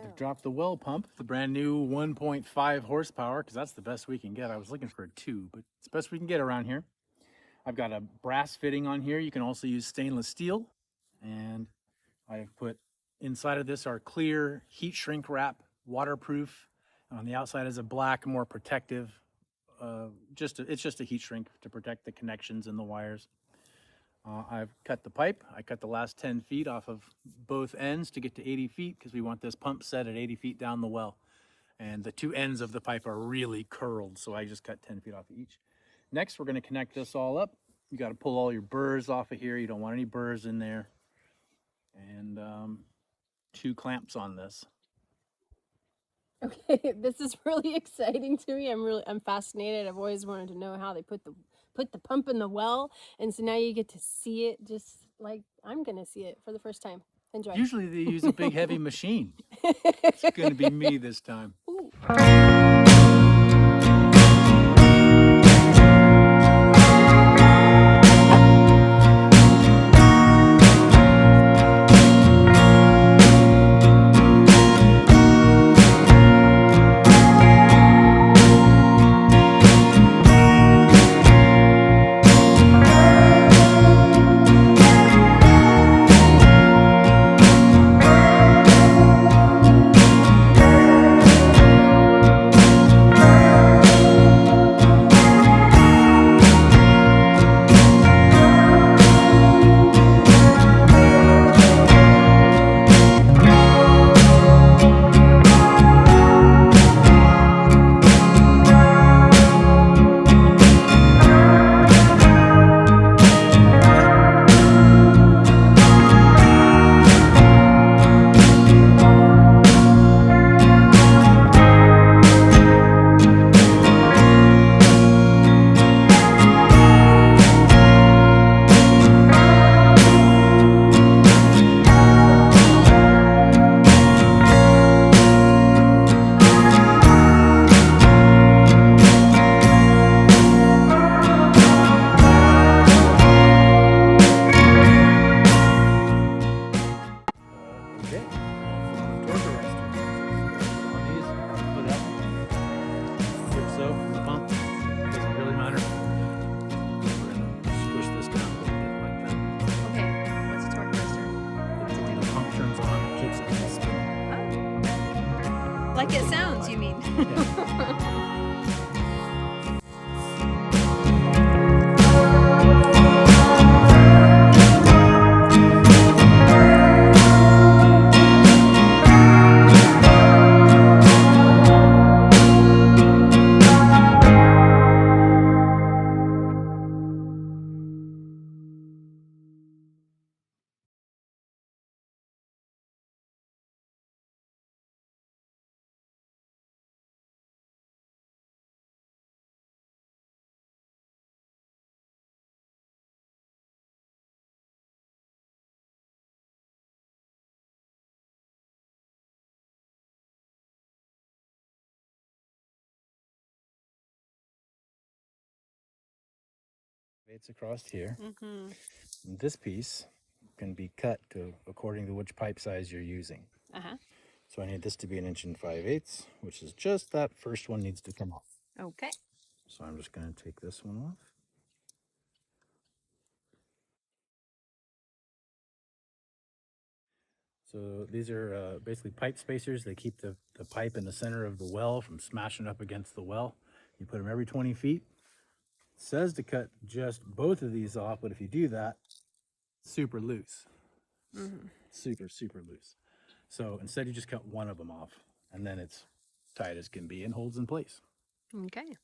I've dropped the well pump, the brand new 1.5 horsepower, because that's the best we can get. I was looking for a 2, but it's the best we can get around here. I've got a brass fitting on here. You can also use stainless steel. And I've put inside of this our clear heat shrink wrap, waterproof. On the outside is a black, more protective. It's just a heat shrink to protect the connections and the wires. I've cut the pipe. I cut the last 10 feet off of both ends to get to 80 feet because we want this pump set at 80 feet down the well. And the two ends of the pipe are really curled, so I just cut 10 feet off of each. Next, we're going to connect this all up. You got to pull all your burrs off of here. You don't want any burrs in there. And 2 clamps on this. Okay, this is really exciting to me. I'm fascinated. I've always wanted to know how they put the pump in the well, and so now you get to see it just like I'm gonna see it for the first time. Enjoy. Usually they use a big heavy machine. It's going to be me this time. Ooh. Like it sounds, you mean? Yeah. It's across here. Mm-hmm. This piece can be cut to according to which pipe size you're using. Uh-huh. So I need this to be 1 5/8 inches, which is just that first one needs to come off. Okay. So I'm just going to take this one off. So these are basically pipe spacers. They keep the pipe in the center of the well from smashing up against the well. You put them every 20 feet. It says to cut just both of these off, but if you do that, super loose. Mm-hmm. Super loose. So instead you just cut one of them off, and then it's tight as can be and holds in place. Okay.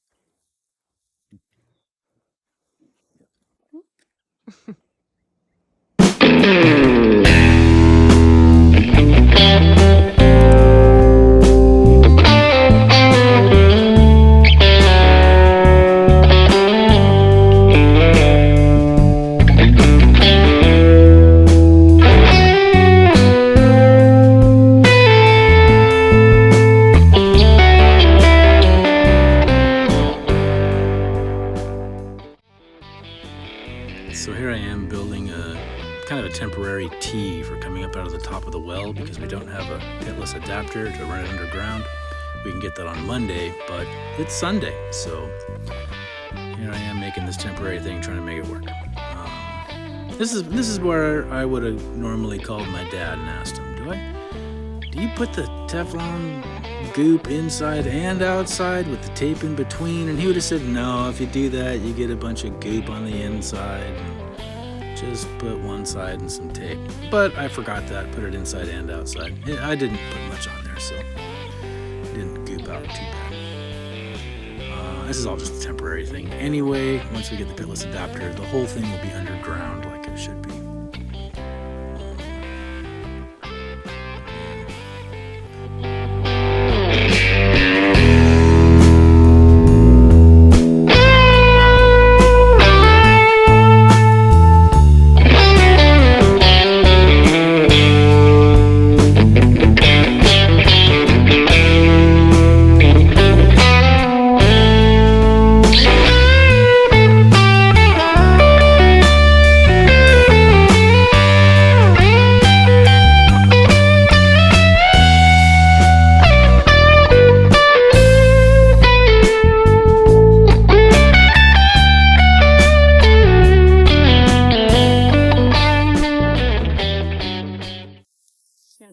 So here I am building a kind of a temporary tee for coming up out of the top of the well because we don't have a pitless adapter to run it underground. We can get that on Monday, but it's Sunday, so here I am making this temporary thing, trying to make it work. This is where I would have normally called my dad and asked him, do you put the Teflon goop inside and outside with the tape in between? And he would have said, no, if you do that, you get a bunch of goop on the inside. Just put one side and some tape. But I forgot that, put it inside and outside. I didn't put much on there, so it didn't goop out too bad. This is all just a temporary thing. Anyway, once we get the pitless adapter, the whole thing will be underground like it should be.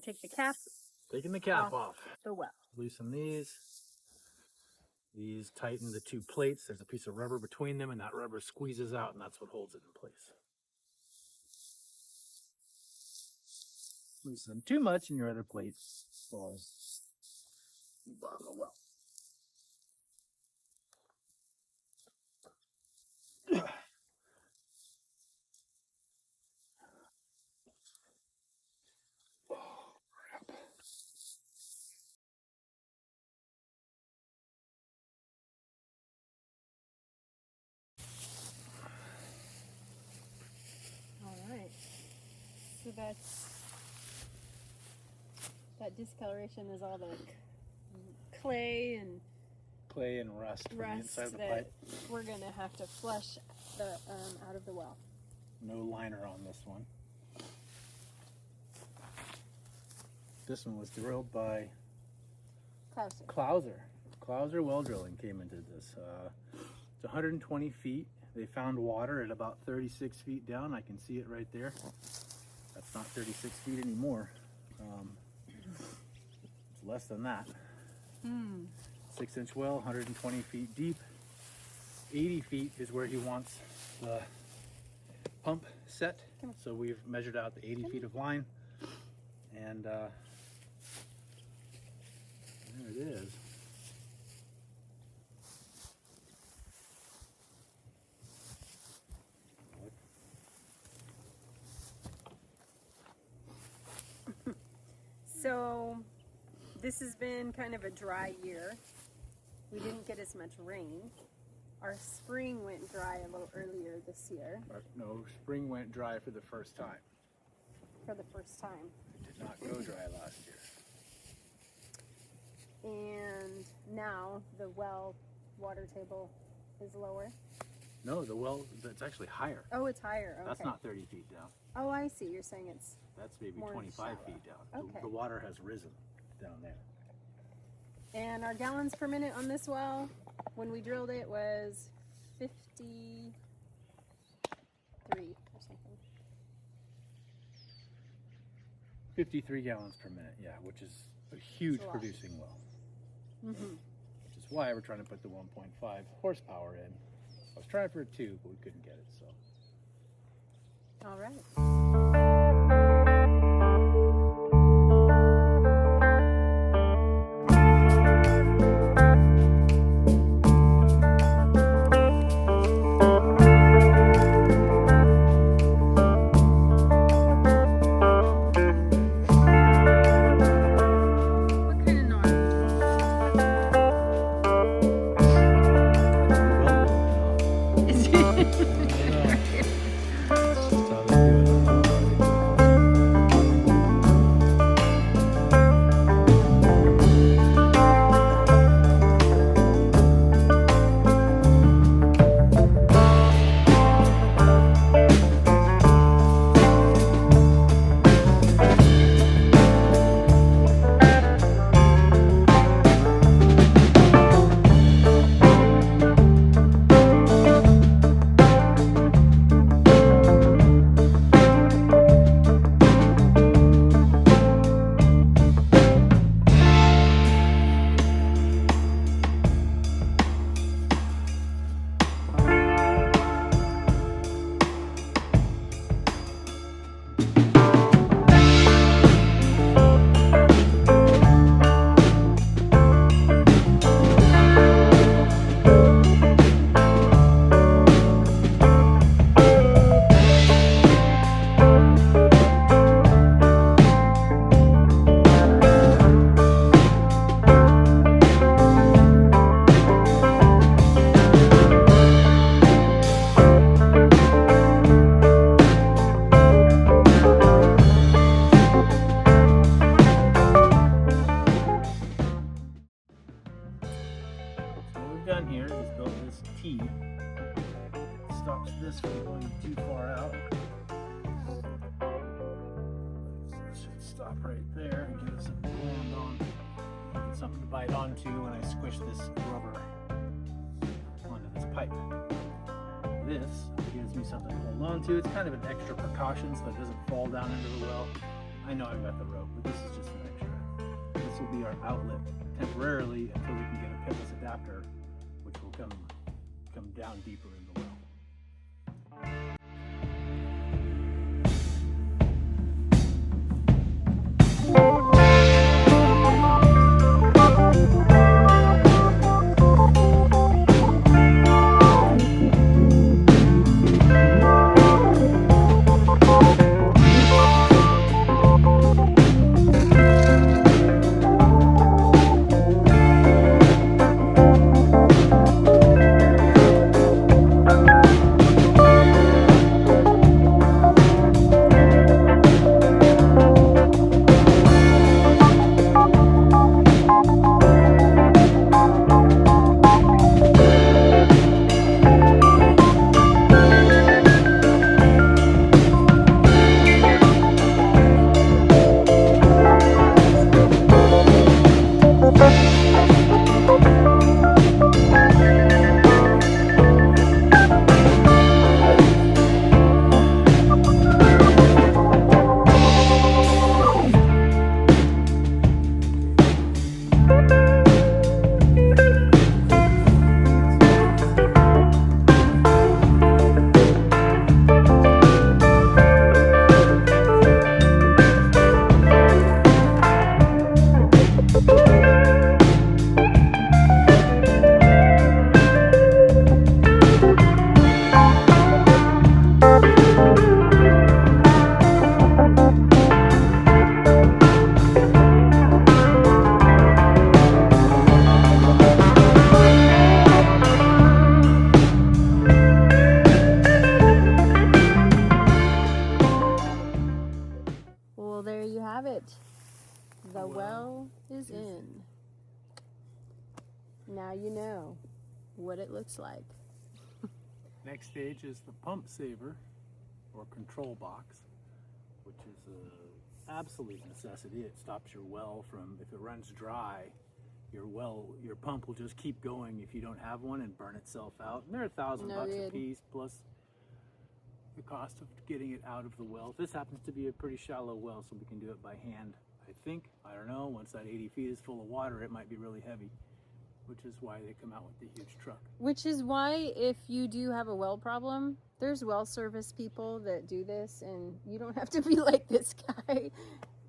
Take the cap. Taking the cap off. The well. Loosen these. These tighten the two plates. There's a piece of rubber between them, and that rubber squeezes out, and that's what holds it in place. Loosen them too much, and your other plate falls bottom of the well. So that discoloration is all the clay and rust from the inside of the that pipe. we're gonna have to flush the out of the well. No liner on this one. This one was drilled by Clouser. Clouser well drilling came into this. It's 120 feet. They found water at about 36 feet down. I can see it right there. That's not 36 feet anymore. It's less than that. 6-inch well, 120 feet deep. 80 feet is where he wants the pump set. So we've measured out the 80 feet of line. And there it is. So this has been kind of a dry year. We didn't get as much rain. Our spring went dry a little earlier this year. No, spring went dry for the first time. For the first time. It did not go dry last year. And now the well water table is lower. No, the well, it's actually higher. Oh, it's higher. Okay. That's not 30 feet down. Oh, I see. You're saying it's That's maybe more 25 shallow. feet down. Okay. The water has risen down there. And our gallons per minute on this well, when we drilled it, was 53 or something. 53 gallons per minute, yeah, which is a huge lot. producing well. Which is why we're trying to put the 1.5 horsepower in. I was trying for a 2, but we couldn't get it, so. All right. Going too far out. This should stop right there and give us a land on. Get something to bite onto when I squish this rubber onto this pipe. This gives me something to hold on to. It's kind of an extra precaution so it doesn't fall down into the well. I know I've got the rope, but this is just an extra. This will be our outlet temporarily until we can get a pitless adapter, which will come down deeper in the well. Well, there you have it. The well is in. Now you know what it looks like. Next stage is the pump saver or control box, which is an absolute necessity. It stops your well from, if it runs dry, your pump will just keep going if you don't have one and burn itself out. And they're $1,000 a piece plus the cost of getting it out of the well. This happens to be a pretty shallow well, so we can do it by hand. I don't know, once that 80 feet is full of water, it might be really heavy, which is why they come out with the huge truck. Which is why if you do have a well problem, there's well service people that do this, and you don't have to be like this guy.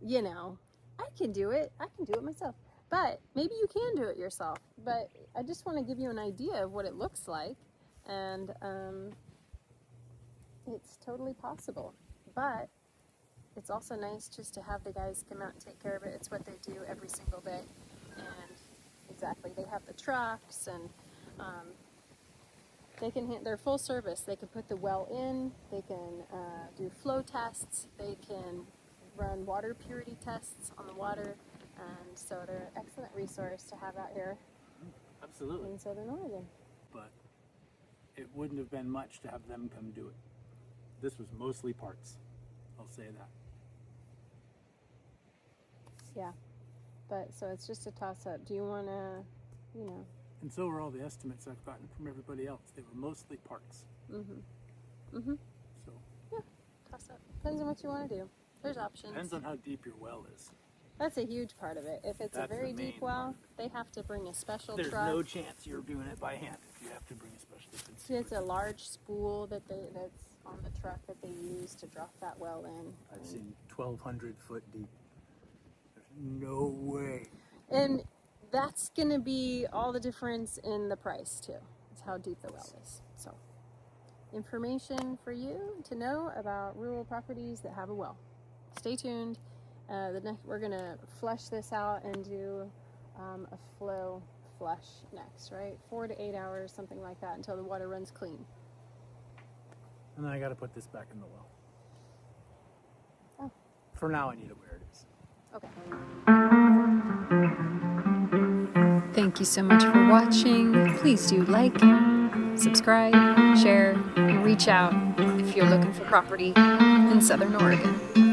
You know, I can do it myself. But maybe you can do it yourself. But I just want to give you an idea of what it looks like, and it's totally possible. But it's also nice just to have the guys come out and take care of it. It's what they do every single day. And exactly, they have the trucks, and they're full service. They can put the well in, they can do flow tests, they can run water purity tests on the water, and so they're an excellent resource to have out here. Absolutely. In Southern Oregon. But it wouldn't have been much to have them come do it. This was mostly parts, I'll say that. Yeah, but so it's just a toss-up. Do you want to, And so were all the estimates I've gotten from everybody else. They were mostly parts. Mm-hmm. So Yeah, toss-up. Depends on what you want to do. There's options. depends on how deep your well is. That's a huge part of it. If it's That's a very the main deep well, part. they have to bring a special There's truck. no chance you're doing it by hand if you have to bring a special. See, it's a large spool that's on the truck that they use to drop that well in. I've seen 1,200 foot deep. There's no way. And that's going to be all the difference in the price too. It's how deep the well is. So, information for you to know about rural properties that have a well. Stay tuned. We're going to flush this out and do a flow flush next, right? 4 to 8 hours, something like that, until the water runs clean. And then I got to put this back in the well. Oh. For now, I need it where it is. Okay. Thank you so much for watching. Please do like, subscribe, share, and reach out if you're looking for property in Southern Oregon.